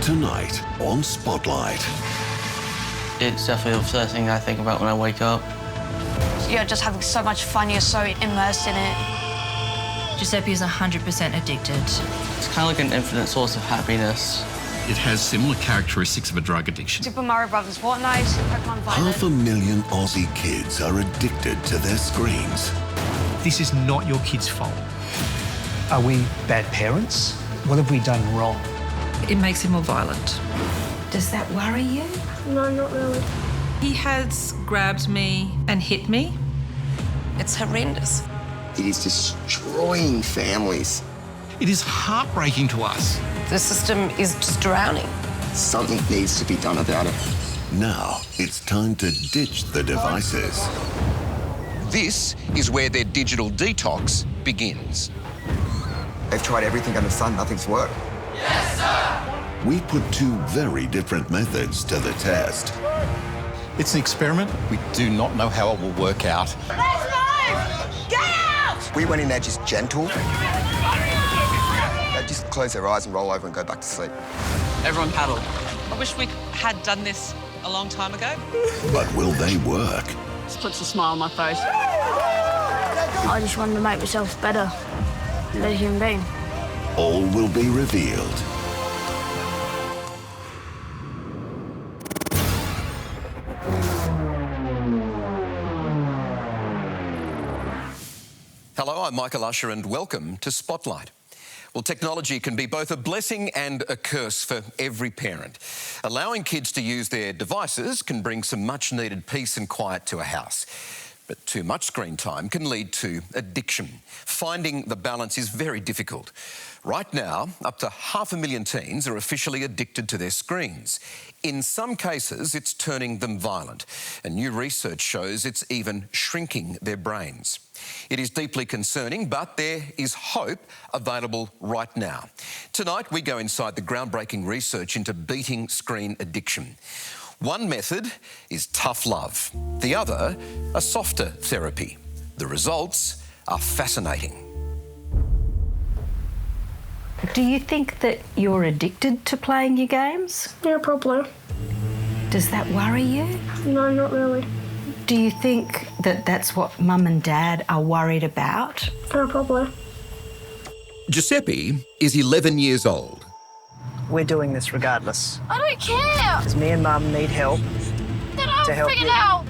Tonight on Spotlight. It's definitely the first thing I think about when I wake up. You're just having so much fun, you're so immersed in it. Giuseppe is 100% addicted. It's kind of like an infinite source of happiness. It has similar characteristics of a drug addiction. Super Mario Brothers Fortnite, Pokemon Violet. 500,000 Aussie kids are addicted to their screens. This is not your kid's fault. Are we bad parents? What have we done wrong? It makes him more violent. Does that worry you? No, not really. He has grabbed me and hit me. It's horrendous. It is destroying families. It is heartbreaking to us. The system is just drowning. Something needs to be done about it. Now it's time to ditch the devices. This is where their digital detox begins. They've tried everything under the sun, nothing's worked. Yes, sir! We put two very different methods to the test. It's an experiment. We do not know how it will work out. Let's move! Get out! We went in there just gentle. They just close their eyes and roll over and go back to sleep. Everyone paddle. I wish we had done this a long time ago. But will they work? This puts a smile on my face. I just wanted to make myself better as a human being. All will be revealed. Hello, I'm Michael Usher and welcome to Spotlight. Well, technology can be both a blessing and a curse for every parent. Allowing kids to use their devices can bring some much-needed peace and quiet to a house. But too much screen time can lead to addiction. Finding the balance is very difficult. Right now, up to 500,000 teens are officially addicted to their screens. In some cases, it's turning them violent, and new research shows it's even shrinking their brains. It is deeply concerning, but there is hope available right now. Tonight, we go inside the groundbreaking research into beating screen addiction. One method is tough love, the other, a softer therapy. The results are fascinating. Do you think that you're addicted to playing your games? Yeah, probably. Does that worry you? No, not really. Do you think that that's what Mum and Dad are worried about? Yeah, probably. Giuseppe is 11 years old. We're doing this regardless. I don't care. Because me and Mum need help Then I'll to help figure you. it out.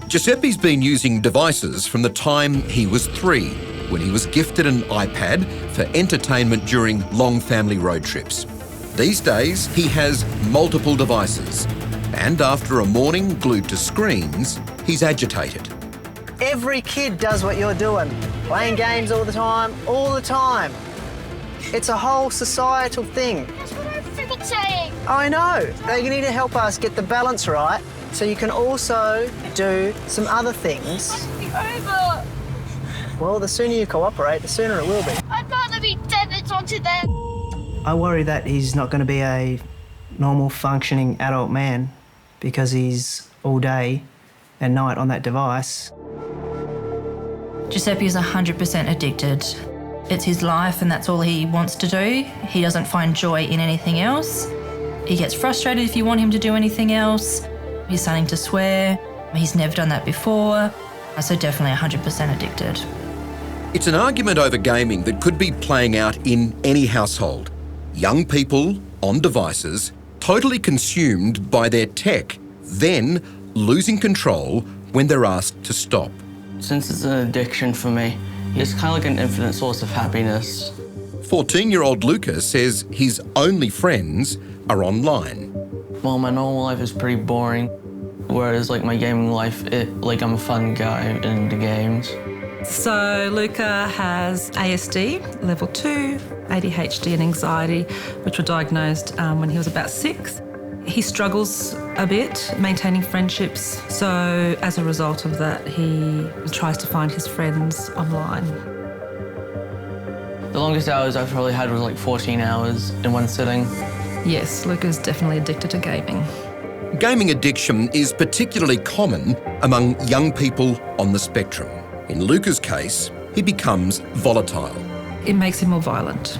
Giuseppe's been using devices from the time he was 3, when he was gifted an iPad for entertainment during long family road trips. These days, he has multiple devices, and after a morning glued to screens, he's agitated. Every kid does what you're doing. Playing games all the time, all the time. It's a whole societal thing. That's what I'm freaking saying. I know. They need to help us get the balance right so you can also do some other things. It's be over. Well, the sooner you cooperate, the sooner it will be. I'd rather be dead than onto them. I worry that he's not going to be a normal functioning adult man because he's all day and night on that device. Giuseppe is 100% addicted. It's his life and that's all he wants to do. He doesn't find joy in anything else. He gets frustrated if you want him to do anything else. He's starting to swear. He's never done that before. So definitely 100% addicted. It's an argument over gaming that could be playing out in any household. Young people on devices, totally consumed by their tech, then losing control when they're asked to stop. Since it's an addiction for me, it's kind of like an infinite source of happiness. 14-year-old Luca says his only friends are online. Well, my normal life is pretty boring, whereas like my gaming life, I'm a fun guy into games. So Luca has ASD, level 2, ADHD and anxiety, which were diagnosed when he was about 6. He struggles a bit maintaining friendships, so as a result of that, he tries to find his friends online. The longest hours I've probably had was like 14 hours in one sitting. Yes, Luca's definitely addicted to gaming. Gaming addiction is particularly common among young people on the spectrum. In Luca's case, he becomes volatile. It makes him more violent.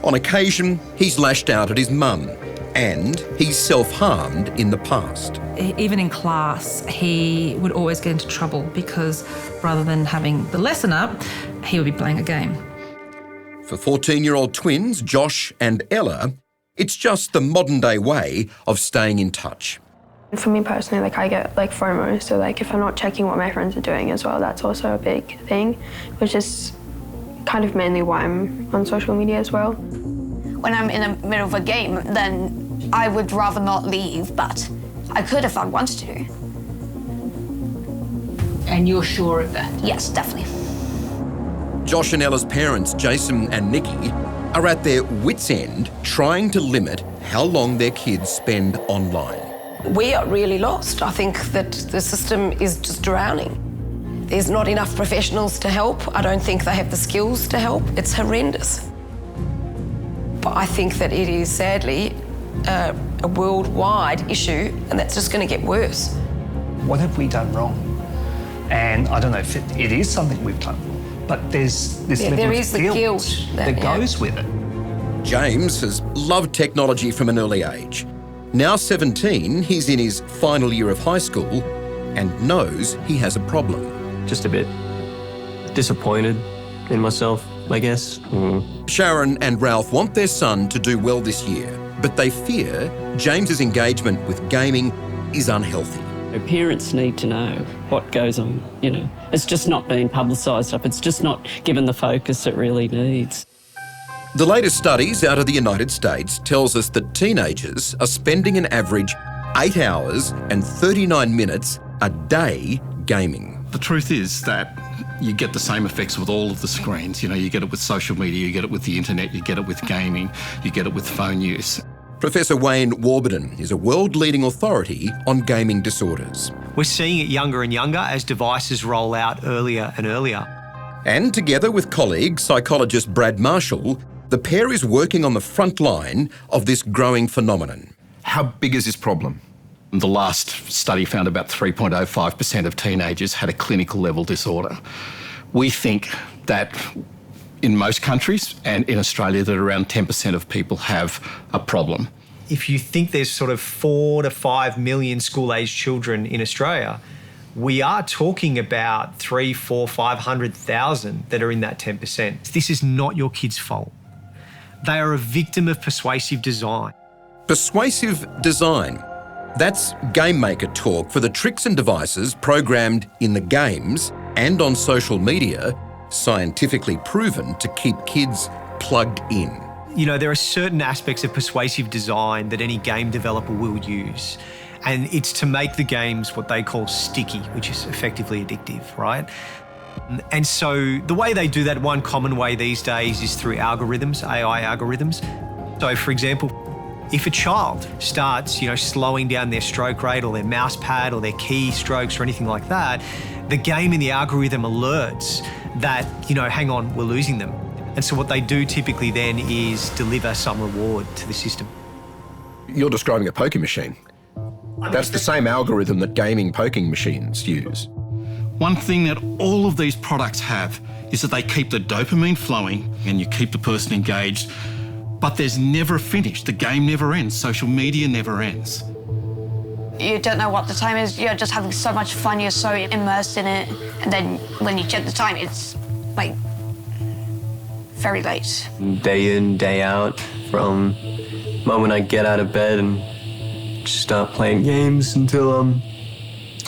On occasion, he's lashed out at his mum, and he's self-harmed in the past. Even in class, he would always get into trouble because rather than having the lesson up, he would be playing a game. For 14-year-old twins, Josh and Ella, it's just the modern-day way of staying in touch. For me personally, I get FOMO, so if I'm not checking what my friends are doing as well, that's also a big thing, which is kind of mainly why I'm on social media as well. When I'm in the middle of a game, then I would rather not leave, but I could if I wanted to. And you're sure of that? Yes, definitely. Josh and Ella's parents, Jason and Nikki, are at their wits' end trying to limit how long their kids spend online. We are really lost. I think that the system is just drowning. There's not enough professionals to help. I don't think they have the skills to help. It's horrendous. But I think that it is sadly a worldwide issue, and that's just going to get worse. What have we done wrong? And I don't know if it is something we've done wrong, but there's this level there of is the guilt that goes with it. James has loved technology from an early age. Now 17, he's in his final year of high school and knows he has a problem. Just a bit disappointed in myself, I guess. Sharon and Ralph want their son to do well this year, but they fear James's engagement with gaming is unhealthy. Parents need to know what goes on, It's just not being publicised up. It's just not given the focus it really needs. The latest studies out of the United States tells us that teenagers are spending an average 8 hours and 39 minutes a day gaming. The truth is that you get the same effects with all of the screens. You get it with social media, you get it with the internet, you get it with gaming, you get it with phone use. Professor Wayne Warburton is a world-leading authority on gaming disorders. We're seeing it younger and younger as devices roll out earlier and earlier. And together with colleague, psychologist Brad Marshall, the pair is working on the front line of this growing phenomenon. How big is this problem? The last study found about 3.05% of teenagers had a clinical level disorder. We think that in most countries and in Australia that around 10% of people have a problem. If you think there's sort of 4 to 5 million school-aged children in Australia, we are talking about 300,000, 400,000, 500,000 that are in that 10%. This is not your kid's fault. They are a victim of persuasive design. Persuasive design. That's game maker talk for the tricks and devices programmed in the games and on social media, scientifically proven to keep kids plugged in. There are certain aspects of persuasive design that any game developer will use. And it's to make the games what they call sticky, which is effectively addictive, right? And so the way they do that, one common way these days is through algorithms, AI algorithms. So for example, if a child starts, slowing down their stroke rate or their mouse pad or their key strokes or anything like that, the game in the algorithm alerts that, hang on, we're losing them. And so what they do typically then is deliver some reward to the system. You're describing a poker machine. That's the same algorithm that gaming poking machines use. One thing that all of these products have is that they keep the dopamine flowing and you keep the person engaged, but there's never a finish. The game never ends. Social media never ends. You don't know what the time is. You're just having so much fun. You're so immersed in it. And then when you check the time, it's very late. Day in, day out, from the moment I get out of bed and start playing games until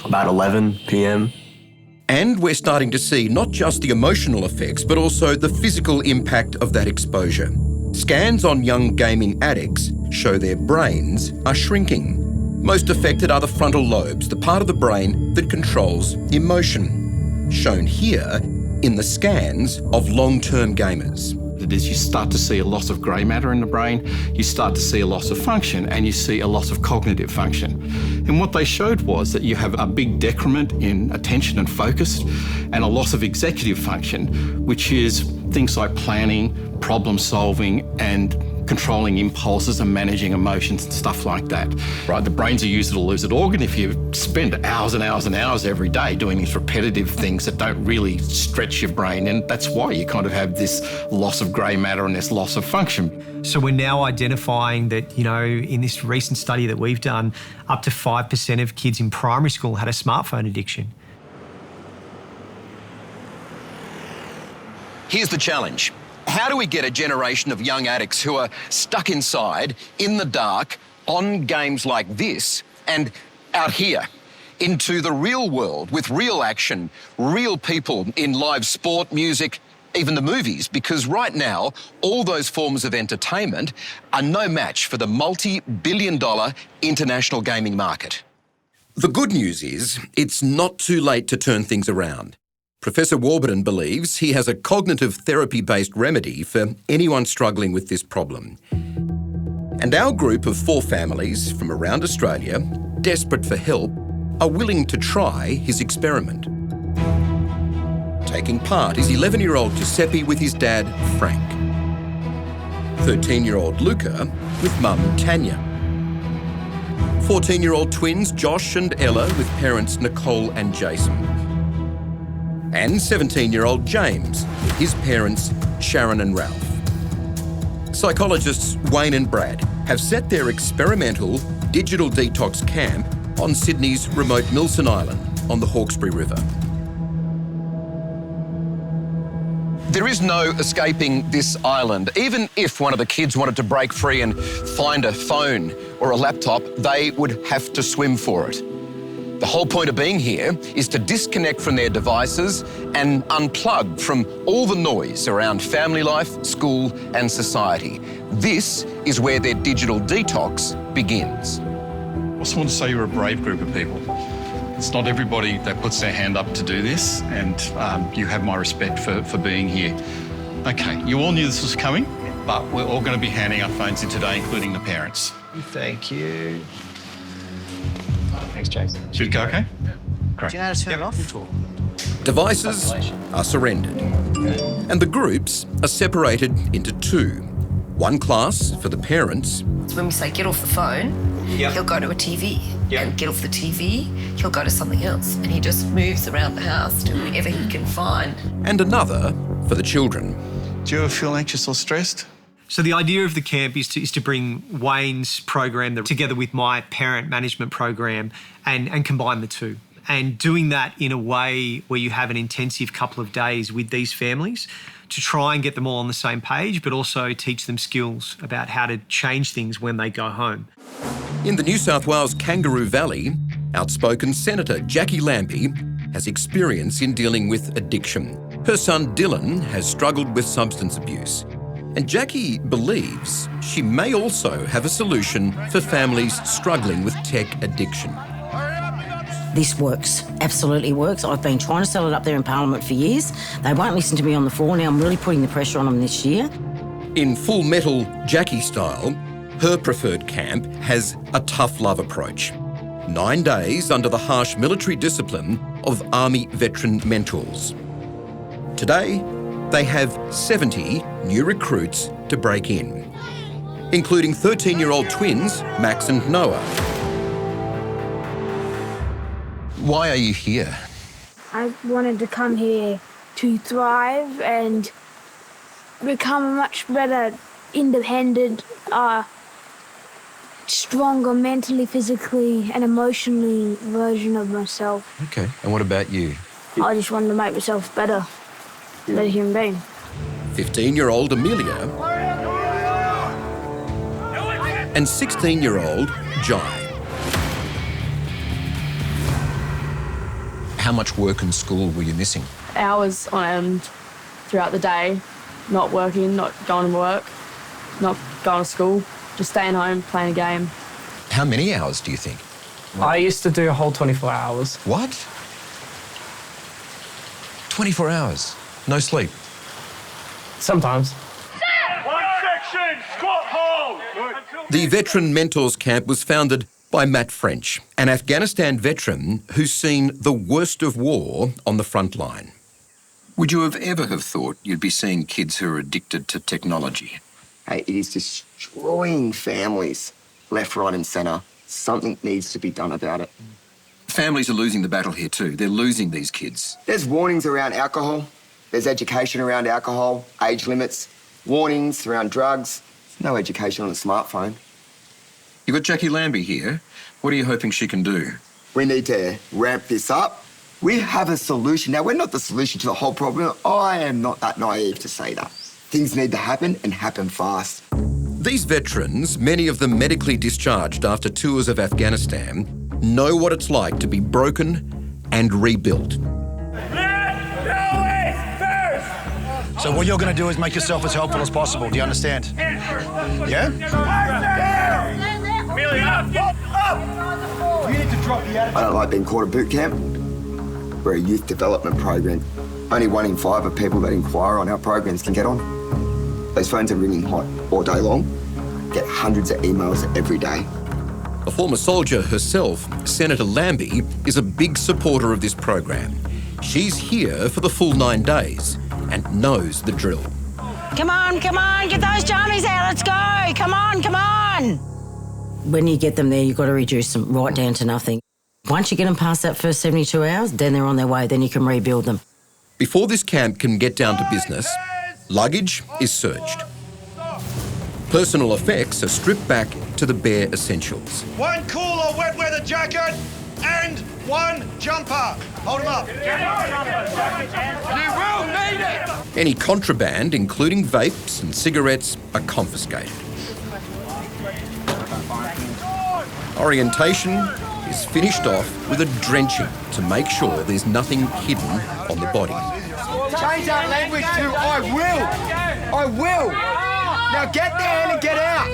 about 11 p.m. And we're starting to see not just the emotional effects, but also the physical impact of that exposure. Scans on young gaming addicts show their brains are shrinking. Most affected are the frontal lobes, the part of the brain that controls emotion, shown here in the scans of long-term gamers. It is you start to see a loss of grey matter in the brain, you start to see a loss of function, and you see a loss of cognitive function. And what they showed was that you have a big decrement in attention and focus and a loss of executive function, which is things like planning, problem solving, and controlling impulses and managing emotions and stuff like that, right? The brain's a use it or lose it organ. If you spend hours and hours and hours every day doing these repetitive things that don't really stretch your brain, and that's why you kind of have this loss of grey matter and this loss of function. So we're now identifying that, you know, in this recent study that we've done, up to 5% of kids in primary school had a smartphone addiction. Here's the challenge. How do we get a generation of young addicts who are stuck inside, in the dark, on games like this, and out here, into the real world with real action, real people in live sport, music, even the movies? Because right now, all those forms of entertainment are no match for the multi-billion-dollar international gaming market. The good news is it's not too late to turn things around. Professor Warburton believes he has a cognitive therapy-based remedy for anyone struggling with this problem. And our group of 4 families from around Australia, desperate for help, are willing to try his experiment. Taking part is 11-year-old Giuseppe with his dad, Frank. 13-year-old Luca with mum, Tanya. 14-year-old twins Josh and Ella with parents Nicole and Jason. And 17-year-old James with his parents Sharon and Ralph. Psychologists Wayne and Brad have set their experimental digital detox camp on Sydney's remote Milson Island on the Hawkesbury River. There is no escaping this island. Even if one of the kids wanted to break free and find a phone or a laptop, they would have to swim for it. The whole point of being here is to disconnect from their devices and unplug from all the noise around family life, school and society. This is where their digital detox begins. I just want to say you're a brave group of people. It's not everybody that puts their hand up to do this, and you have my respect for being here. Okay, you all knew this was coming, but we're all going to be handing our phones in today, including the parents. Thank you. Thanks, Jason. Should it go okay? Great. Do you know how to turn it off? Devices are surrendered, and the groups are separated into 2. One class for the parents. When we say get off the phone, he'll go to a TV. And get off the TV, he'll go to something else. And he just moves around the house to wherever he can find. And another for the children. Do you ever feel anxious or stressed? So the idea of the camp is to bring Wayne's program together with my parent management program and combine the two. And doing that in a way where you have an intensive couple of days with these families to try and get them all on the same page, but also teach them skills about how to change things when they go home. In the New South Wales Kangaroo Valley, outspoken Senator Jackie Lambie has experience in dealing with addiction. Her son Dylan has struggled with substance abuse. And Jackie believes she may also have a solution for families struggling with tech addiction. This works, absolutely works. I've been trying to sell it up there in Parliament for years. They won't listen to me on the floor. Now I'm really putting the pressure on them this year. In Full Metal Jackie style, her preferred camp has a tough love approach. 9 days under the harsh military discipline of Army veteran mentors. Today, they have 70 new recruits to break in, including 13-year-old twins, Max and Noah. Why are you here? I wanted to come here to thrive and become a much better, independent, stronger mentally, physically and emotionally version of myself. Okay, and what about you? I just wanted to make myself better as a human being. 15-year-old Amelia and 16-year-old Jai. How much work and school were you missing? Hours on end throughout the day, not working, not going to work, not going to school, just staying home, playing a game. How many hours do you think? I used to do a whole 24 hours. What? 24 hours? No sleep? Sometimes. One section, squat hold! The Veteran Mentors Camp was founded by Matt French, an Afghanistan veteran who's seen the worst of war on the front line. Would you have ever have thought you'd be seeing kids who are addicted to technology? Hey, it is destroying families left, right and centre. Something needs to be done about it. Families are losing the battle here too. They're losing these kids. There's warnings around alcohol. There's education around alcohol, age limits, warnings around drugs. No education on a smartphone. You've got Jackie Lambie here. What are you hoping she can do? We need to ramp this up. We have a solution. Now, we're not the solution to the whole problem. I am not that naive to say that. Things need to happen and happen fast. These veterans, many of them medically discharged after tours of Afghanistan, know what it's like to be broken and rebuilt. So what you're going to do is make yourself as helpful as possible. Do you understand? Yeah? I don't like being called a boot camp. We're a youth development program. Only 1 in 5 of people that inquire on our programs can get on. Those phones are ringing hot all day long. Get hundreds of emails every day. A former soldier herself, Senator Lambie, is a big supporter of this program. She's here for the full 9 days and knows the drill. Come on, get those jammies out, let's go. Come on. When you get them there, you've got to reduce them right down to nothing. Once you get them past that first 72 hours, then they're on their way, then you can rebuild them. Before this camp can get down to business, luggage is searched. Personal effects are stripped back to the bare essentials. 1 cooler wet weather jacket and 1 jumper. Hold them up. You will need it. Any contraband, including vapes and cigarettes, are confiscated. Orientation is finished off with a drenching to make sure there's nothing hidden on the body. Change that language to I will. Now get there and get out.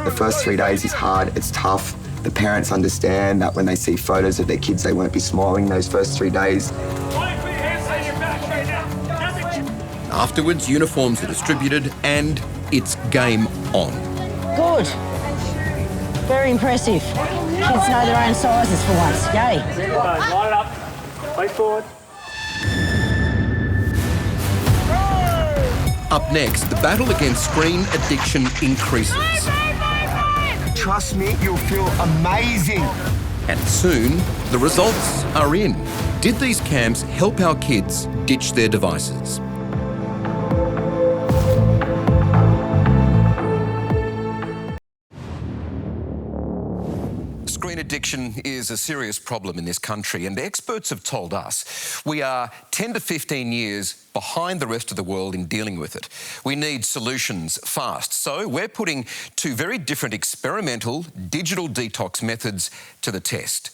The first 3 days is hard, it's tough. The parents understand that when they see photos of their kids, they won't be smiling those first 3 days. Afterwards, uniforms are distributed and it's game on. Good. Very impressive. Kids know their own sizes for once. Yay. Line it up. Way forward. Up next, the battle against screen addiction increases. Trust me, you'll feel amazing. And soon, the results are in. Did these camps help our kids ditch their devices? Screen addiction is a serious problem in this country, and experts have told us we are 10 to 15 years behind the rest of the world in dealing with it. We need solutions fast. So we're putting 2 very different experimental digital detox methods to the test.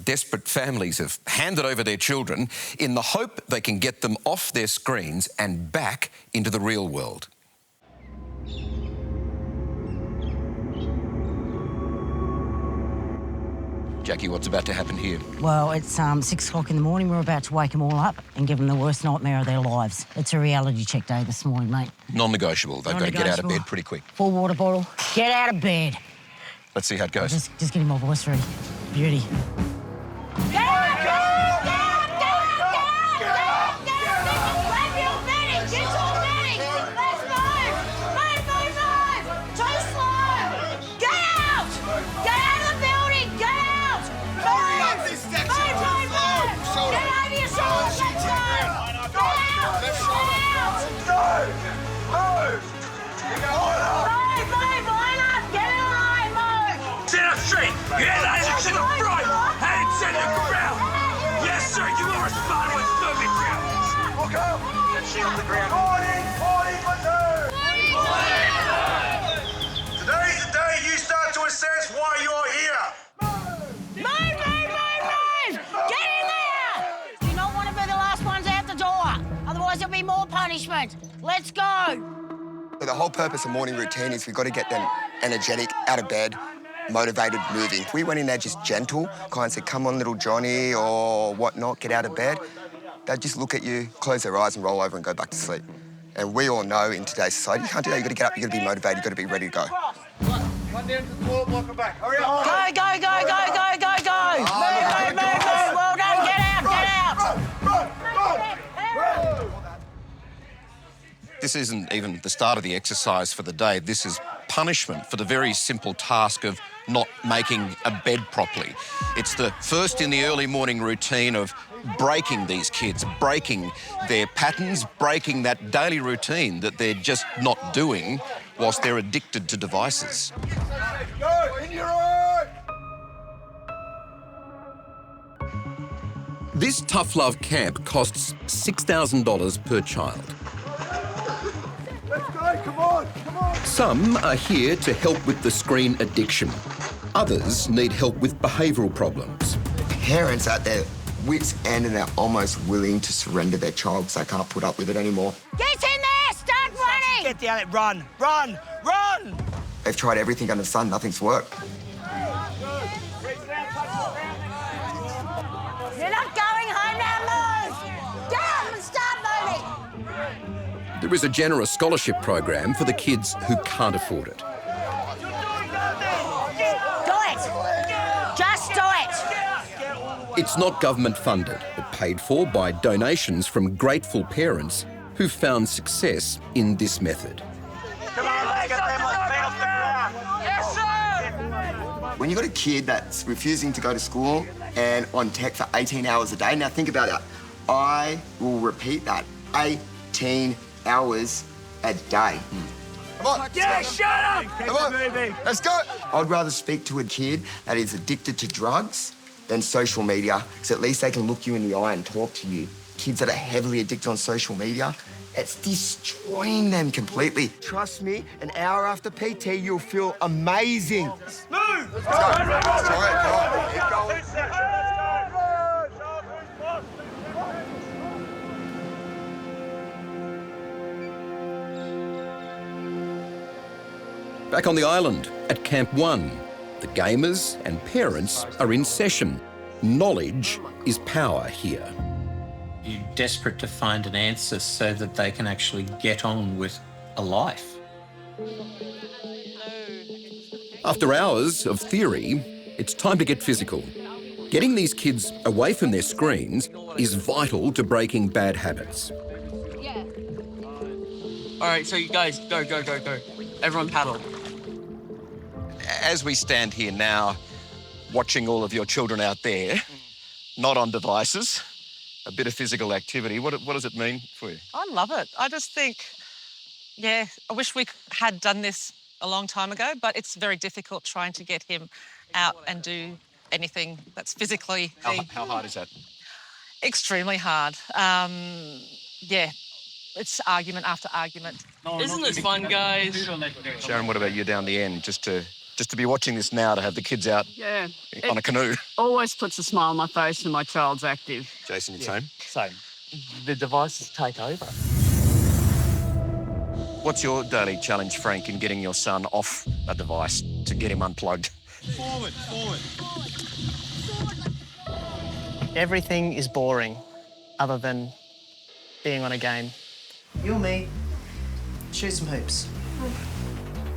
Desperate families have handed over their children in the hope they can get them off their screens and back into the real world. Jackie, what's about to happen here? Well, it's 6 o'clock in the morning. We're about to wake them all up and give them the worst nightmare of their lives. It's a reality check day this morning, mate. Non-negotiable. They've got to get out of bed pretty quick. Full water bottle. Get out of bed. Let's see how it goes. Just getting my voice ready. Beauty. On the ground. 40 platoon! Today's the day you start to assess why you're here. Move! Get in there! Do not want to be the last ones out the door. Otherwise there'll be more punishment. Let's go. The whole purpose of morning routine is we've got to get them energetic, out of bed, motivated, moving. We went in there just gentle, kind of said, come on, little Johnny, or whatnot, get out of bed. They'd just look at you, close their eyes and roll over and go back to sleep. And we all know in today's society, you can't do that. You've got to get up, you've got to be motivated, you've got to be ready to go. Run down to the floor, block her back. Hurry up. Go! Move! Well done, get out! Run. This isn't even the start of the exercise for the day. This is punishment for the very simple task of not making a bed properly. It's the first in the early morning routine of breaking these kids, breaking their patterns, breaking that daily routine that they're just not doing whilst they're addicted to devices. Go, in your eye! This tough love camp costs $6,000 per child. Let's go, come on, come on! Some are here to help with the screen addiction. Others need help with behavioural problems. Parents at their wits' end and they're almost willing to surrender their child because they can't put up with it anymore. Get in there! Start running! Get down it, run, run, run! They've tried everything under the sun, nothing's worked. You're not going home now, move! Get up and start moving! There is a generous scholarship program for the kids who can't afford it. Do it! Just do it! It's not government funded, but paid for by donations from grateful parents who've found success in this method. Come on, let's get them feet off the ground! Yes, sir! When you've got a kid that's refusing to go to school and on tech for 18 hours a day, now think about that. I will repeat that, 18 hours a day. Come on. Yeah, shut up! Come on. Let's go. I'd rather speak to a kid that is addicted to drugs than social media, because at least they can look you in the eye and talk to you. Kids that are heavily addicted on social media, it's destroying them completely. Trust me, an hour after PT, you'll feel amazing. Move! Let's go! Let's go. Let's go! Back on the island at Camp 1, the gamers and parents are in session. Knowledge is power here. You're desperate to find an answer so that they can actually get on with a life. After hours of theory, it's time to get physical. Getting these kids away from their screens is vital to breaking bad habits. All right, so you guys, go. Everyone paddle. As we stand here now, watching all of your children out there, not on devices, a bit of physical activity, what does it mean for you? I love it. I just think, I wish we had done this a long time ago, but it's very difficult trying to get him out and do anything that's physically... How hard is that? Extremely hard. It's argument after argument. Isn't this fun, guys? Sharon, what about you down the end? Just to be watching this now, to have the kids out on a canoe. Always puts a smile on my face when my child's active. Jason, you same? Same. The devices take over. What's your daily challenge, Frank, in getting your son off a device to get him unplugged? Forward. Everything is boring other than being on a game. You and me, shoot some hoops.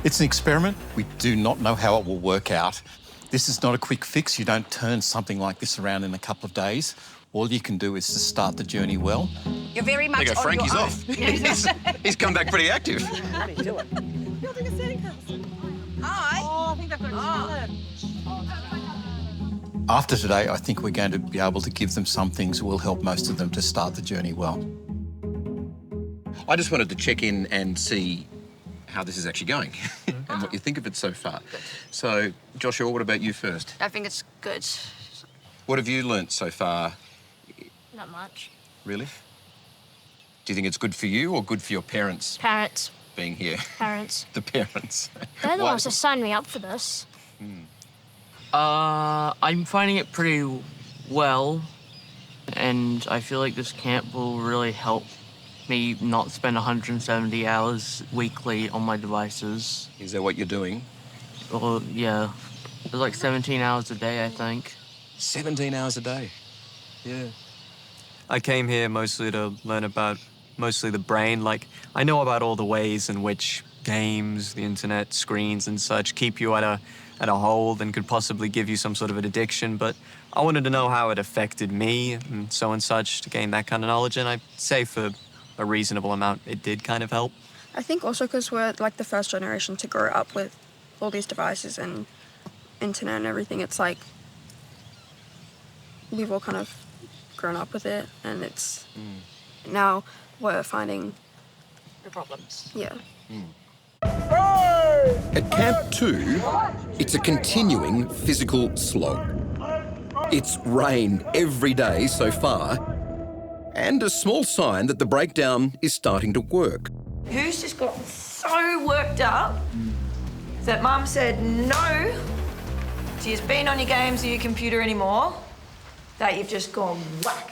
It's an experiment. We do not know how it will work out. This is not a quick fix. You don't turn something like this around in a couple of days. All you can do is to start the journey well. You're very much There you go, on Frankie's your own. off. He's come back pretty active. How do you do it? Building a sandcastle. I think they've got After today, I think we're going to be able to give them some things that will help most of them to start the journey well. I just wanted to check in and see how this is actually going and what you think of it so far. So, Joshua, what about you first? I think it's good. What have you learnt so far? Not much. Really? Do you think it's good for you or good for your parents Parents. being here? Parents. The parents. They're the Why- ones that signed me up for this. I'm finding it pretty well, and I feel like this camp will really help me not spend 170 hours weekly on my devices. Is that what you're doing? Well, yeah. It's like 17 hours a day, I think. 17 hours a day? Yeah. I came here mostly to learn about mostly the brain. Like, I know about all the ways in which games, the internet, screens and such keep you at a hold and could possibly give you some sort of an addiction, but I wanted to know how it affected me and such to gain that kind of knowledge. And I'd say for a reasonable amount, it did kind of help. I think also because we're like the first generation to grow up with all these devices and internet and everything. It's like we've all kind of grown up with it, and it's now we're finding the problems. Yeah. At Camp 2, it's a continuing physical slog. It's rained every day so far, and a small sign that the breakdown is starting to work. Who's just got so worked up that Mum said no to you being on your games or your computer anymore, that you've just gone whack.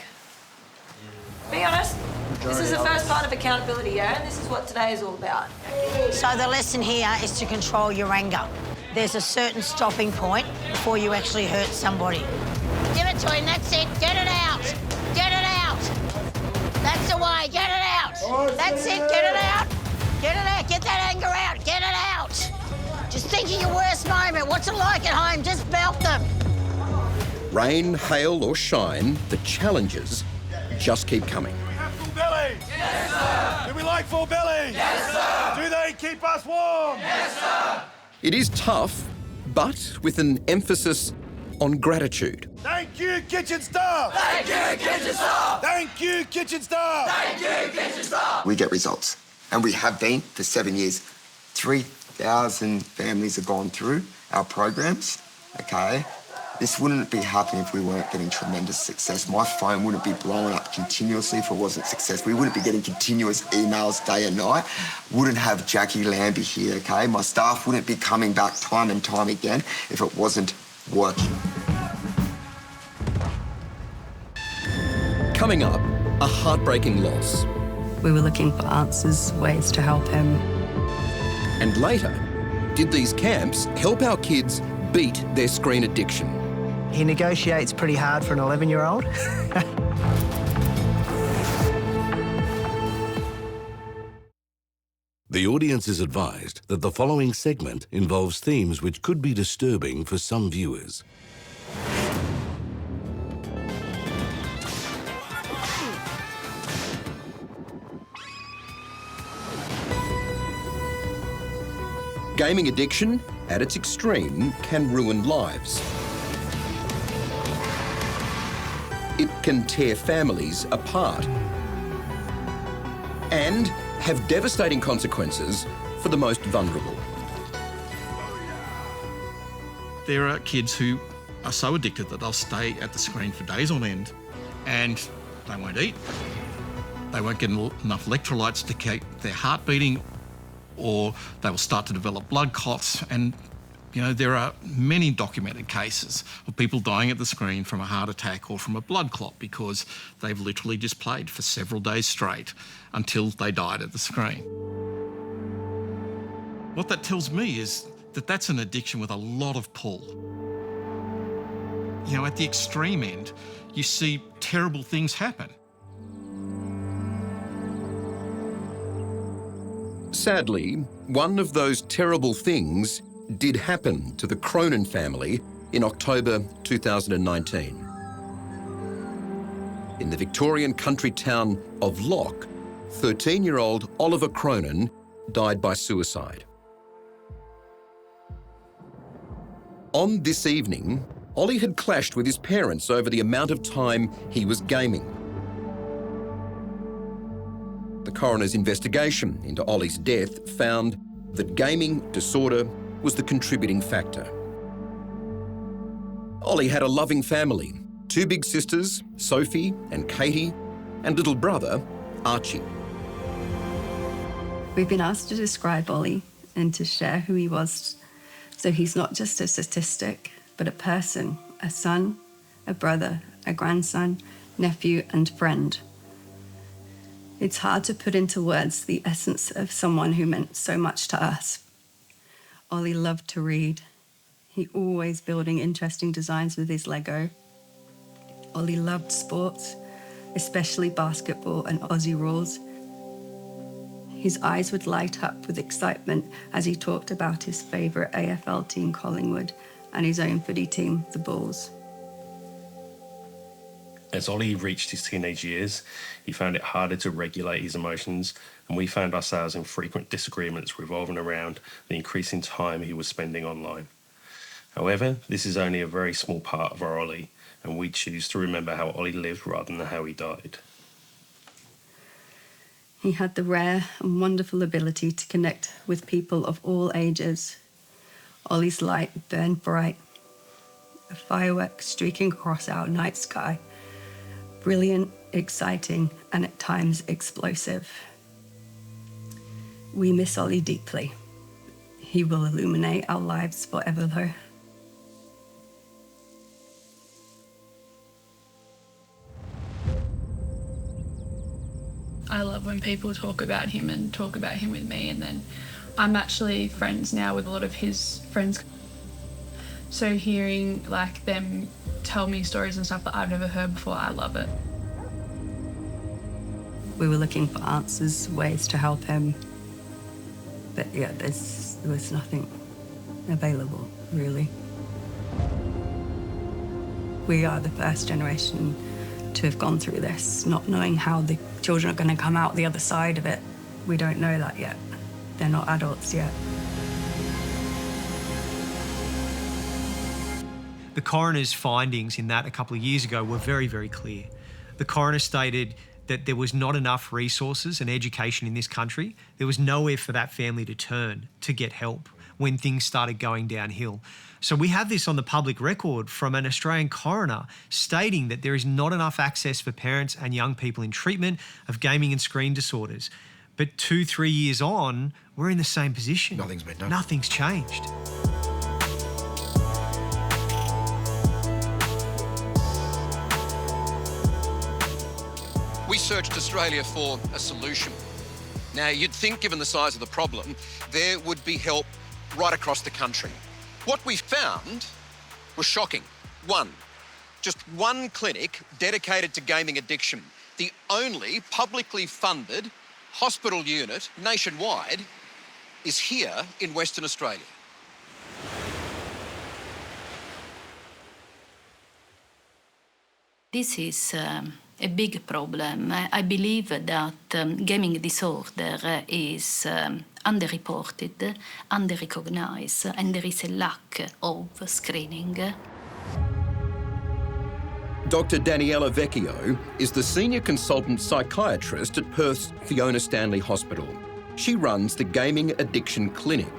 Be honest, this is the first part of accountability, yeah, and this is what today is all about. So the lesson here is to control your anger. There's a certain stopping point before you actually hurt somebody. Give it to him, that's it, get it out. Get it out. That's the way, get it out. That's it, get it out. Get it out, get that anger out, get it out. Just think of your worst moment. What's it like at home? Just belt them. Rain, hail or shine, the challenges just keep coming. We have full belly. Yes, sir. Do we like full belly? Yes, sir. Do they keep us warm? Yes, sir. It is tough, but with an emphasis on gratitude. Thank you, kitchen staff. Thank you, kitchen staff. Thank you, kitchen staff. Thank you, kitchen staff. We get results, and we have been for 7 years. 3,000 families have gone through our programs, okay? This wouldn't be happening if we weren't getting tremendous success. My phone wouldn't be blowing up continuously if it wasn't success. We wouldn't be getting continuous emails day and night. Wouldn't have Jackie Lambie here, okay? My staff wouldn't be coming back time and time again if it wasn't working. Coming up, a heartbreaking loss. We were looking for answers, ways to help him. And later, did these camps help our kids beat their screen addiction? He negotiates pretty hard for an 11-year-old. The audience is advised that the following segment involves themes which could be disturbing for some viewers. Gaming addiction, at its extreme, can ruin lives. It can tear families apart and have devastating consequences for the most vulnerable. There are kids who are so addicted that they'll stay at the screen for days on end and they won't eat. They won't get enough electrolytes to keep their heart beating, or they will start to develop blood clots. And, you know, there are many documented cases of people dying at the screen from a heart attack or from a blood clot because they've literally just played for several days straight until they died at the screen. What that tells me is that that's an addiction with a lot of pull. You know, at the extreme end, you see terrible things happen. Sadly, one of those terrible things did happen to the Cronin family in October 2019. In the Victorian country town of Lock, 13-year-old Oliver Cronin died by suicide. On this evening, Ollie had clashed with his parents over the amount of time he was gaming. The coroner's investigation into Ollie's death found that gaming disorder was the contributing factor. Ollie had a loving family, 2 big sisters, Sophie and Katie, and little brother, Archie. We've been asked to describe Ollie and to share who he was. So he's not just a statistic, but a person, a son, a brother, a grandson, nephew, and friend. It's hard to put into words the essence of someone who meant so much to us. Ollie loved to read. He always building interesting designs with his Lego. Ollie loved sports, especially basketball and Aussie rules. His eyes would light up with excitement as he talked about his favourite AFL team, Collingwood, and his own footy team, the Bulls. As Ollie reached his teenage years, he found it harder to regulate his emotions, and we found ourselves in frequent disagreements revolving around the increasing time he was spending online. However, this is only a very small part of our Ollie, and we choose to remember how Ollie lived rather than how he died. He had the rare and wonderful ability to connect with people of all ages. Ollie's light burned bright, a firework streaking across our night sky. Brilliant, exciting, and at times explosive. We miss Ollie deeply. He will illuminate our lives forever, though. I love when people talk about him and talk about him with me, and then I'm actually friends now with a lot of his friends. So hearing like them tell me stories and stuff that I've never heard before, I love it. We were looking for answers, ways to help him. But yeah, there was nothing available, really. We are the first generation to have gone through this, not knowing how the children are going to come out the other side of it. We don't know that yet. They're not adults yet. The coroner's findings in that a couple of years ago were very, very clear. The coroner stated that there was not enough resources and education in this country. There was nowhere for that family to turn to get help when things started going downhill. So we have this on the public record from an Australian coroner stating that there is not enough access for parents and young people in treatment of gaming and screen disorders. But 2-3 years on, we're in the same position. Nothing's been done. Nothing's changed. We searched Australia for a solution. Now, you'd think, given the size of the problem, there would be help right across the country. What we found was shocking. Just one clinic dedicated to gaming addiction. The only publicly funded hospital unit nationwide is here in Western Australia. This is a big problem. I believe that gaming disorder is underreported, underrecognized, and there is a lack of screening. Dr. Daniela Vecchio is the senior consultant psychiatrist at Perth's Fiona Stanley Hospital. She runs the Gaming Addiction Clinic.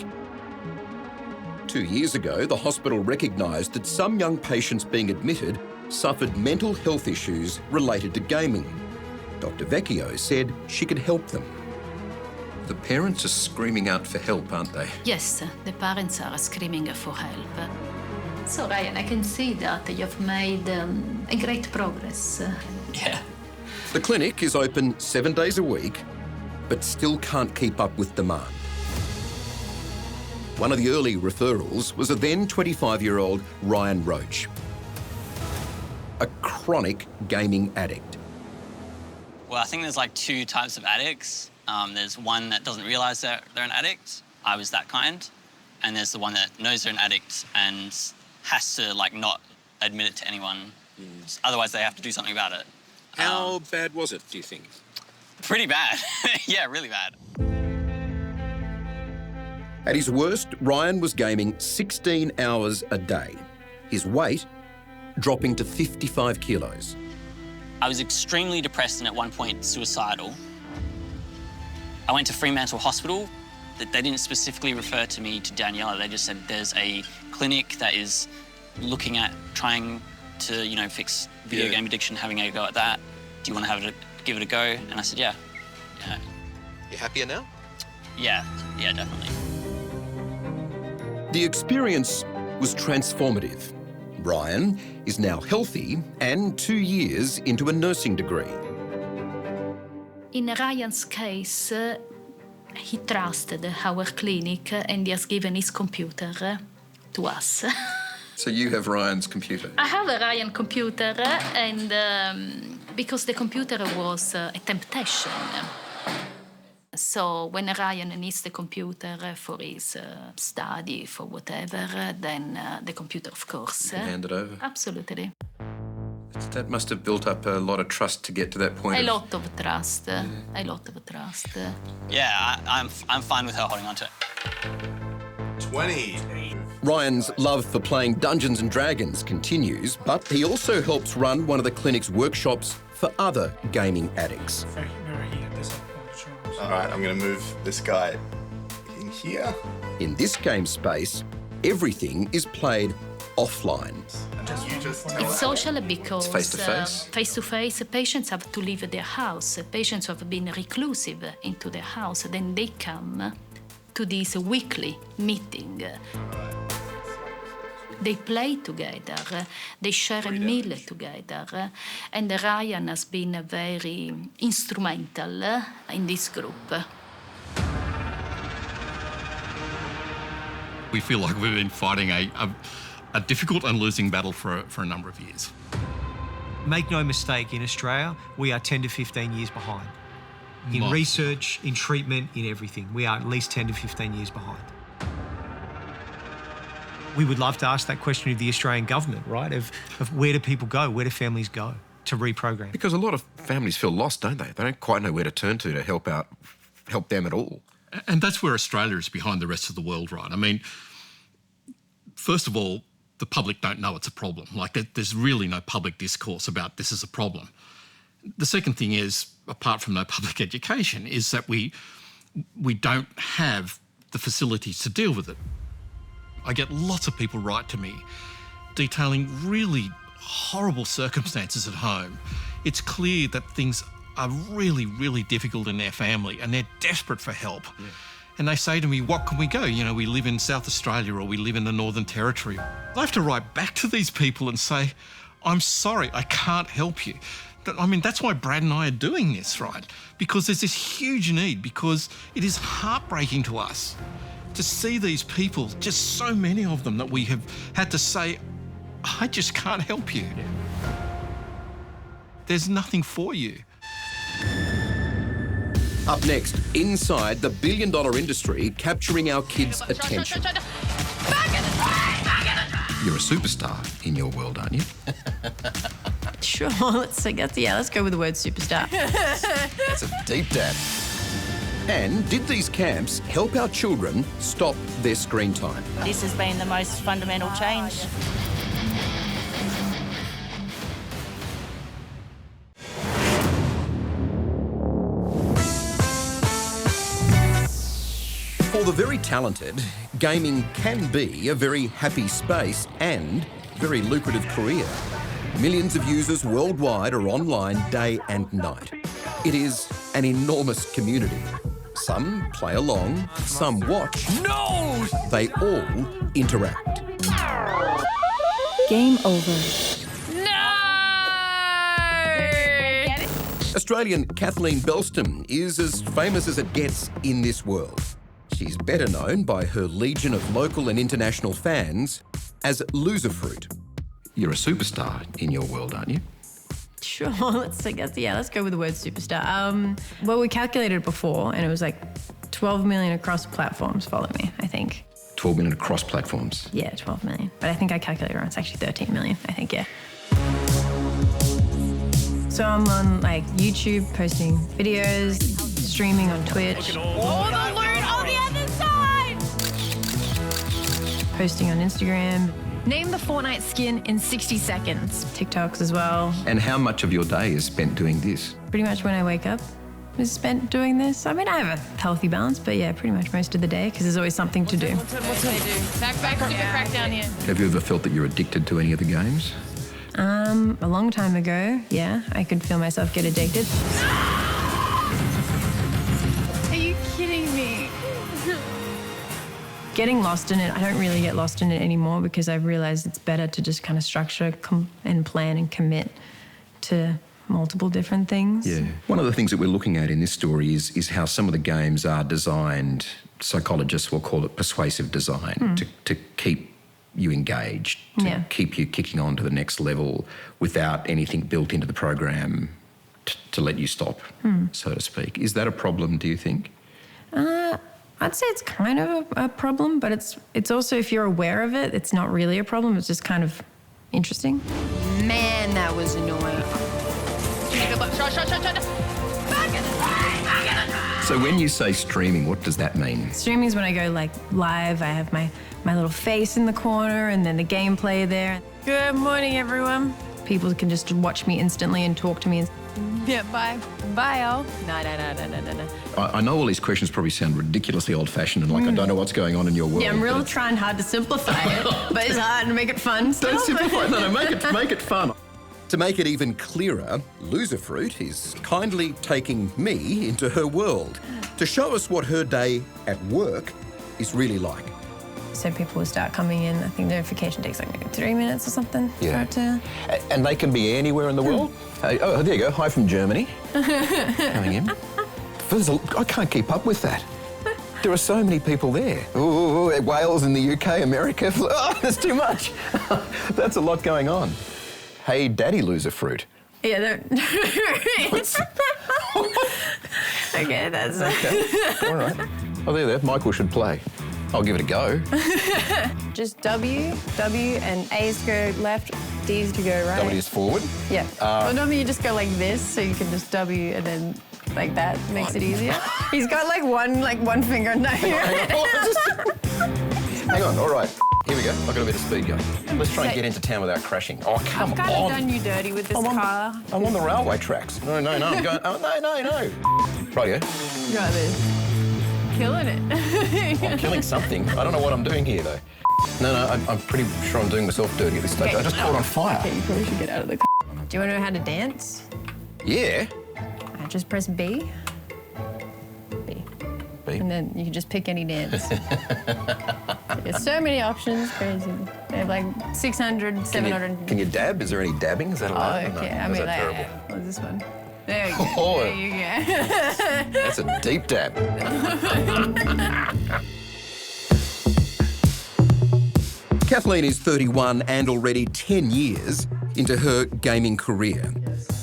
2 years ago, the hospital recognised that some young patients being admitted suffered mental health issues related to gaming. Dr. Vecchio said she could help them. The parents are screaming out for help, aren't they? Yes, the parents are screaming for help. So, Ryan, I can see that you've made a great progress. Yeah. The clinic is open 7 days a week, but still can't keep up with demand. One of the early referrals was a then 25-year-old Ryan Roach, a chronic gaming addict. Well, I think there's like two types of addicts. There's one that doesn't realise they're an addict. I was that kind. And there's the one that knows they're an addict and has to like not admit it to anyone. Otherwise, they have to do something about it. How bad was it, do you think? Pretty bad. Yeah, really bad. At his worst, Ryan was gaming 16 hours a day. His weight dropping to 55 kilos. I was extremely depressed and at one point suicidal. I went to Fremantle Hospital. They didn't specifically refer to me to Daniela. They just said there's a clinic that is looking at trying to, you know, fix video game addiction, having a go at that. Do you want to give it a go? And I said, yeah. You happier now? Yeah, definitely. The experience was transformative. Ryan is now healthy and 2 years into a nursing degree. In Ryan's case, he trusted our clinic and he has given his computer to us. So you have Ryan's computer? I have a Ryan computer and because the computer was a temptation. So when Ryan needs the computer for his study, for whatever, then the computer, of course. You can hand it over? Absolutely. That must have built up a lot of trust to get to that point. A lot of trust. A lot of trust. Yeah, I'm fine with her holding on to it. 20. Ryan's love for playing Dungeons and Dragons continues, but he also helps run one of the clinic's workshops for other gaming addicts. All right, I'm going to move this guy in here. In this game space, everything is played offline. It's social because face-to-face? Face-to-face, patients have to leave their house. Patients have been reclusive into their house. Then they come to this weekly meeting. They play together, they share a meal together, and Ryan has been very instrumental in this group. We feel like we've been fighting a difficult and losing battle for a number of years. Make no mistake, in Australia, we are 10 to 15 years behind. In research, in treatment, in everything. We are at least 10 to 15 years behind. We would love to ask that question of the Australian government, right? Of where do people go? Where do families go to reprogram? Because a lot of families feel lost, don't they? They don't quite know where to turn to help them at all. And that's where Australia is behind the rest of the world, right? I mean, first of all, the public don't know it's a problem. Like, there's really no public discourse about this is a problem. The second thing is, apart from no public education, is that we don't have the facilities to deal with it. I get lots of people write to me detailing really horrible circumstances at home. It's clear that things are really, really difficult in their family and they're desperate for help. Yeah. And they say to me, what can we go? You know, we live in South Australia or we live in the Northern Territory. I have to write back to these people and say, I'm sorry, I can't help you. I mean, that's why Brad and I are doing this, right? Because there's this huge need, because it is heartbreaking to us to see these people, just so many of them, that we have had to say, I just can't help you. Yeah. There's nothing for you. Up next, inside the billion-dollar industry capturing our kids' attention. You're a superstar in your world, aren't you? Sure, let's go with the word superstar. That's a deep dab. And did these camps help our children stop their screen time? This has been the most fundamental change. For the very talented, gaming can be a very happy space and very lucrative career. Millions of users worldwide are online day and night. It is an enormous community. Some play along, some watch. No! They all interact. Game over. Australian Kathleen Belston is as famous as it gets in this world. She's better known by her legion of local and international fans as Loserfruit. You're a superstar in your world, aren't you? Sure, let's go with the word superstar. Well, we calculated it before, and it was like 12 million across platforms follow me, I think. 12 million across platforms? Yeah, 12 million. But I think I calculated wrong. It's actually 13 million, I think, yeah. So I'm on like YouTube posting videos, streaming on Twitch. Oh, the loot on the other side! Posting on Instagram. Name the Fortnite skin in 60 seconds. TikToks as well. And how much of your day is spent doing this? Pretty much when I wake up is spent doing this. I mean, I have a healthy balance, but yeah, pretty much most of the day, because there's always something to do. What's it? Back, super crack down here. Have you ever felt that you're addicted to any of the games? A long time ago, yeah, I could feel myself get addicted. Are you kidding me? Getting lost in it, I don't really get lost in it anymore, because I've realized it's better to just kind of structure and plan and commit to multiple different things. Yeah. One of the things that we're looking at in this story is how some of the games are designed, psychologists will call it persuasive design, to keep you engaged, to keep you kicking on to the next level without anything built into the program to let you stop, so to speak. Is that a problem, do you think? I'd say it's kind of a problem, but it's also, if you're aware of it, it's not really a problem. It's just kind of interesting. Man, that was annoying. So when you say streaming, what does that mean? Streaming is when I go like live. I have my little face in the corner and then the gameplay there. Good morning, everyone. People can just watch me instantly and talk to me. Yeah, bye. Bye, all. No. I know all these questions probably sound ridiculously old-fashioned and like I don't know what's going on in your world. Yeah, I'm really trying hard to simplify it, but it's hard to make it fun still. Don't simplify it. No, make it fun. To make it even clearer, Loserfruit is kindly taking me into her world to show us what her day at work is really like. So people will start coming in. I think notification takes like maybe 3 minutes or something. Yeah. For it to... And they can be anywhere in the world? Oh, there you go. Hi from Germany. Coming in. I can't keep up with that. There are so many people there. Ooh, Wales in the UK, America. Oh, there's too much. That's a lot going on. Hey, Daddy Loserfruit. Yeah, okay, that's Okay. All right. Oh, there. Michael should play. I'll give it a go. Just W, and A is to go left, D is to go right. W is forward? Yeah. Well, normally you just go like this, so you can just W and then like that makes it easier. He's got like one finger. No. Hang on, all right. Here we go. I've got a bit of speed going. Let's try and get into town without crashing. Oh, come on. I've kind of done you dirty with this car. I'm on the railway tracks. No. I'm going, oh, no. Rightio. You got this. Killing it. I'm killing something. I don't know what I'm doing here, though. No, I'm pretty sure I'm doing myself dirty at this stage. Okay. I just caught on fire. Okay, you probably should get out of the car. Do you want to know how to dance? Yeah. Just press B. B. And then you can just pick any dance. There's so many options, crazy. They have like 600, 700. Can you dab? Is there any dabbing? Is that allowed? Oh, okay. No? I mean, like, terrible? what's this one? There you go. Oh, there you go. That's a deep dab. Kathleen is 31 and already 10 years into her gaming career.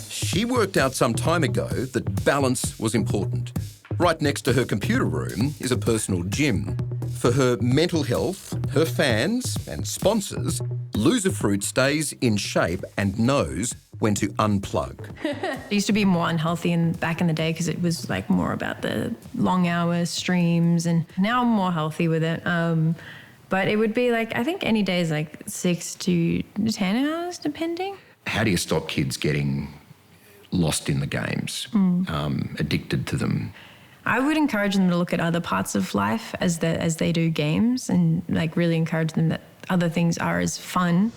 She worked out some time ago that balance was important. Right next to her computer room is a personal gym. For her mental health, her fans and sponsors, Loserfruit stays in shape and knows when to unplug. I used to be more unhealthy back in the day because it was like more about the long hour streams, and now I'm more healthy with it. But it would be like, I think any day is like 6 to 10 hours, depending. How do you stop kids getting lost in the games, addicted to them? I would encourage them to look at other parts of life as they do games, and like really encourage them that other things are as fun.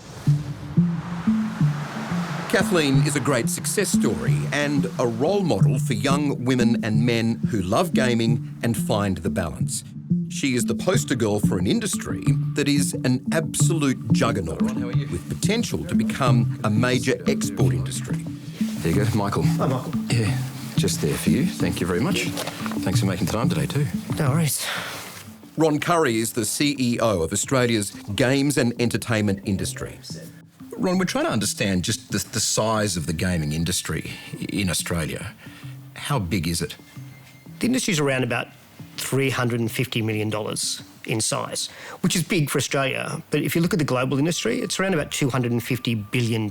Kathleen is a great success story and a role model for young women and men who love gaming and find the balance. She is the poster girl for an industry that is an absolute juggernaut with potential to become a major export industry. There you go, Michael. Hi, Michael. Yeah, just there for you. Thank you very much. Thanks for making time today too. No worries. Ron Curry is the CEO of Australia's games and entertainment industry. Ron, we're trying to understand just the size of the gaming industry in Australia. How big is it? The industry's around about $350 million in size, which is big for Australia. But if you look at the global industry, it's around about $250 billion.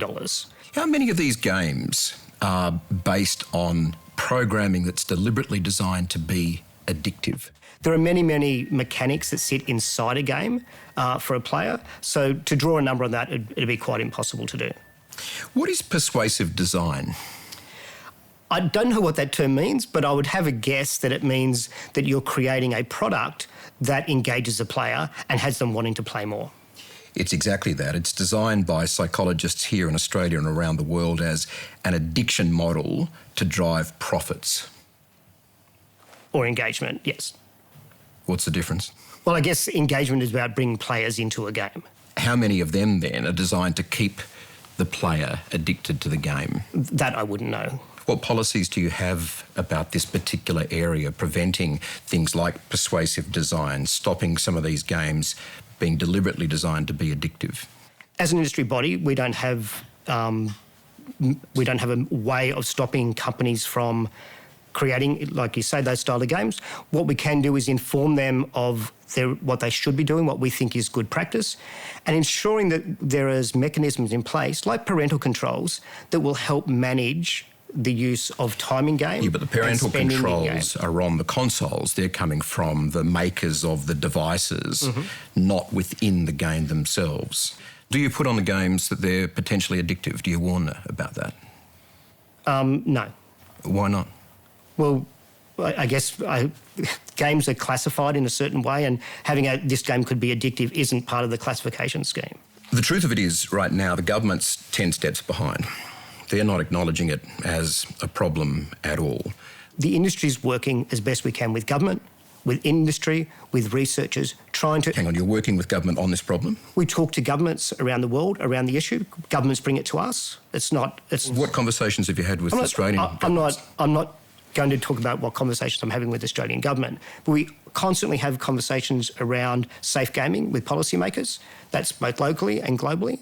How many of these games are based on programming that's deliberately designed to be addictive? There are many, many mechanics that sit inside a game for a player. So to draw a number on that, it'd be quite impossible to do. What is persuasive design? I don't know what that term means, but I would have a guess that it means that you're creating a product that engages the player and has them wanting to play more. It's exactly that. It's designed by psychologists here in Australia and around the world as an addiction model to drive profits. Or engagement, yes. What's the difference? Well, I guess engagement is about bringing players into a game. How many of them then are designed to keep the player addicted to the game? That I wouldn't know. What policies do you have about this particular area preventing things like persuasive design, stopping some of these games being deliberately designed to be addictive? As an industry body, we don't have a way of stopping companies from creating, like you say, those style of games. What we can do is inform them of what they should be doing, what we think is good practice, and ensuring that there is mechanisms in place, like parental controls, that will help manage the use of time in game. Yeah, but the parental controls are on the consoles. They're coming from the makers of the devices, not within the game themselves. Do you put on the games that they're potentially addictive? Do you warn them about that? No. Why not? Well, I guess games are classified in a certain way, and having this game could be addictive isn't part of the classification scheme. The truth of it is, right now, the government's 10 steps behind. They're not acknowledging it as a problem at all. The industry's working as best we can with government, with industry, with researchers, trying to... Hang on, you're working with government on this problem? We talk to governments around the world around the issue. Governments bring it to us. What conversations have you had with Australian governments? I'm not going to talk about what conversations I'm having with the Australian government, but we constantly have conversations around safe gaming with policymakers. That's both locally and globally.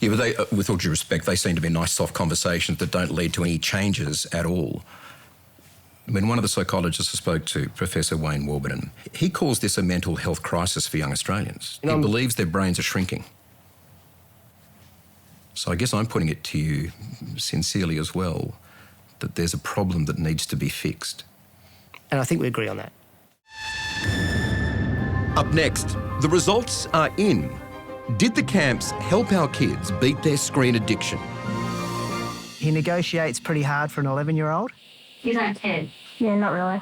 Yeah, but they, with all due respect, they seem to be nice, soft conversations that don't lead to any changes at all. I mean, one of the psychologists I spoke to, Professor Wayne Warburton, he calls this a mental health crisis for young Australians. He believes their brains are shrinking. So I guess I'm putting it to you sincerely as well, that there's a problem that needs to be fixed. And I think we agree on that. Up next, the results are in. Did the camps help our kids beat their screen addiction? He negotiates pretty hard for an 11-year-old. He's not a kid. Yeah, not really.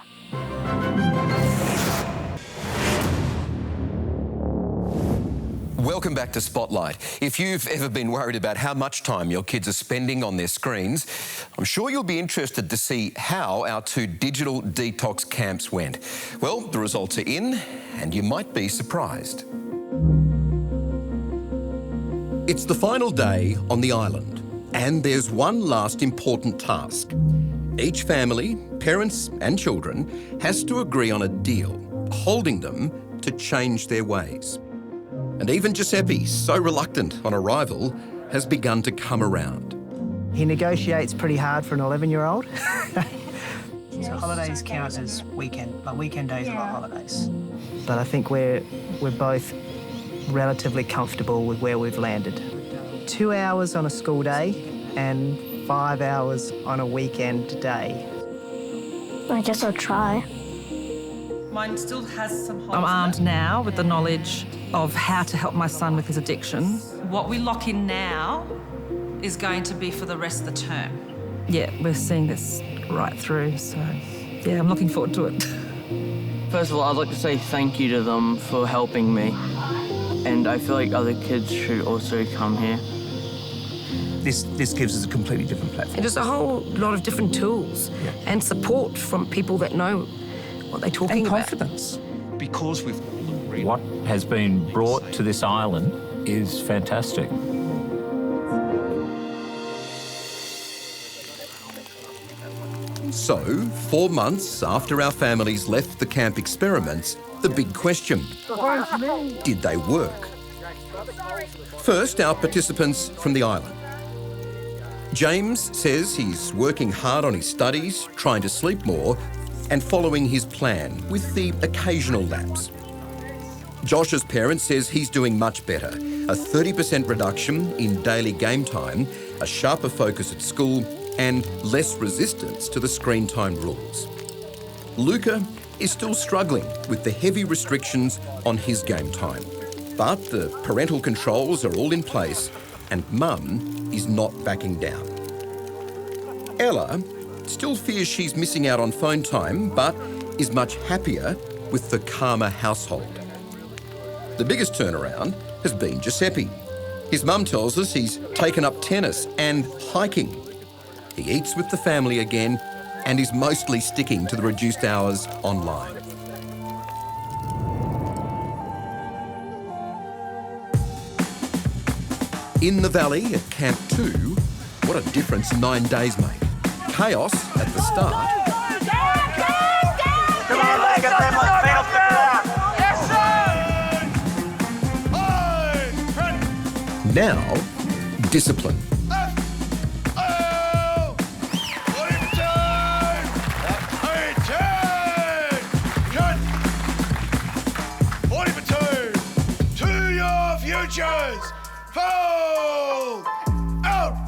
Welcome back to Spotlight. If you've ever been worried about how much time your kids are spending on their screens, I'm sure you'll be interested to see how our 2 digital detox camps went. Well, the results are in, and you might be surprised. It's the final day on the island, and there's one last important task. Each family, parents and children, has to agree on a deal, holding them to change their ways. And even Giuseppe, so reluctant on arrival, has begun to come around. He negotiates pretty hard for an 11-year-old. So holidays count as weekend days are not holidays. But I think we're both relatively comfortable with where we've landed. 2 hours on a school day and 5 hours on a weekend day. I guess I'll try. Mine still has some holes. I'm armed now with the knowledge of how to help my son with his addiction. What we lock in now is going to be for the rest of the term. Yeah, we're seeing this right through, so yeah, I'm looking forward to it. First of all, I'd like to say thank you to them for helping me. And I feel like other kids should also come here. This gives us a completely different platform. And just a whole lot of different tools and support from people that know what they're talking and about. confidence. Because what has been brought to this island is fantastic. So, 4 months after our families left the camp experiments, the big question: did they work? First, our participants from the island. James says he's working hard on his studies, trying to sleep more, and following his plan with the occasional lapse. Josh's parent says he's doing much better. A 30% reduction in daily game time, a sharper focus at school, and less resistance to the screen time rules. Luca is still struggling with the heavy restrictions on his game time. But the parental controls are all in place, and Mum is not backing down. Ella still fears she's missing out on phone time, but is much happier with the calmer household. The biggest turnaround has been Giuseppe. His mum tells us he's taken up tennis and hiking. He eats with the family again and is mostly sticking to the reduced hours online. In the valley at Camp 2, what a difference 9 days made. Chaos at the start. Come on, leg it, them on feet off the ground. Yes, sir! Now, discipline. futures. Hold. Out.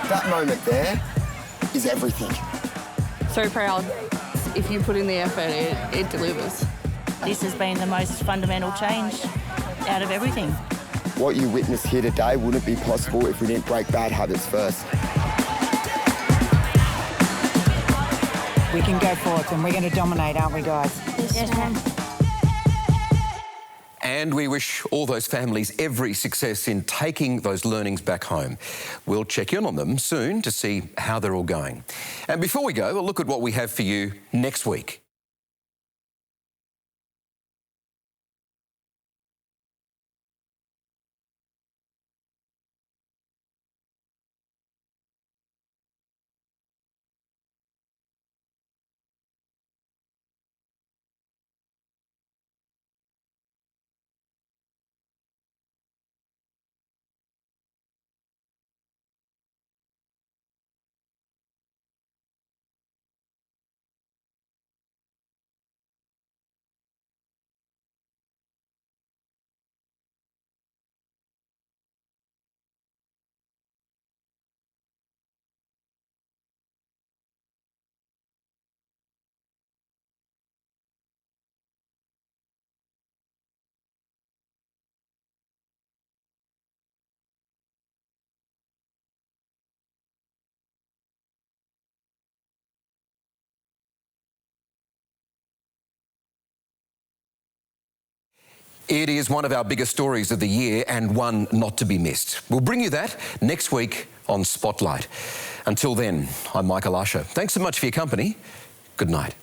That moment there is everything. So proud. If you put in the effort, it delivers. This has been the most fundamental change out of everything. What you witnessed here today wouldn't be possible if we didn't break bad habits first. We can go forth and we're going to dominate, aren't we, guys? Yes, ma'am. And we wish all those families every success in taking those learnings back home. We'll check in on them soon to see how they're all going. And before we go, we'll look at what we have for you next week. It is one of our biggest stories of the year and one not to be missed. We'll bring you that next week on Spotlight. Until then, I'm Michael Usher. Thanks so much for your company. Good night.